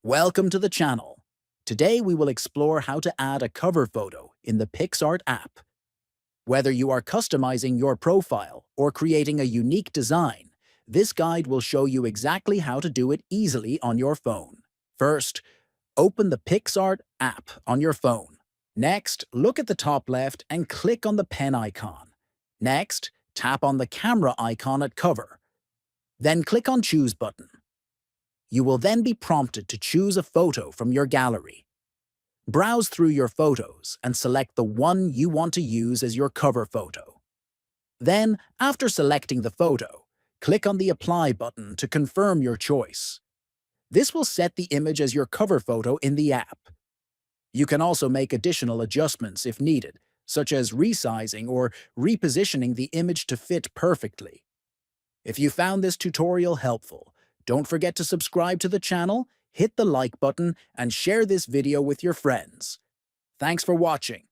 Welcome to the channel. Today we will explore how to add a cover photo in the Picsart app. Whether you are customizing your profile or creating a unique design, this guide will show you exactly how to do it easily on your phone. First, open the Picsart app on your phone. Next, look at the top left and click on the pen icon. Next, tap on the camera icon at cover. Then click on Choose button. You will then be prompted to choose a photo from your gallery. Browse through your photos and select the one you want to use as your cover photo. Then, after selecting the photo, click on the Apply button to confirm your choice. This will set the image as your cover photo in the app. You can also make additional adjustments if needed, such as resizing or repositioning the image to fit perfectly. If you found this tutorial helpful, don't forget to subscribe to the channel, hit the like button, and share this video with your friends. Thanks for watching.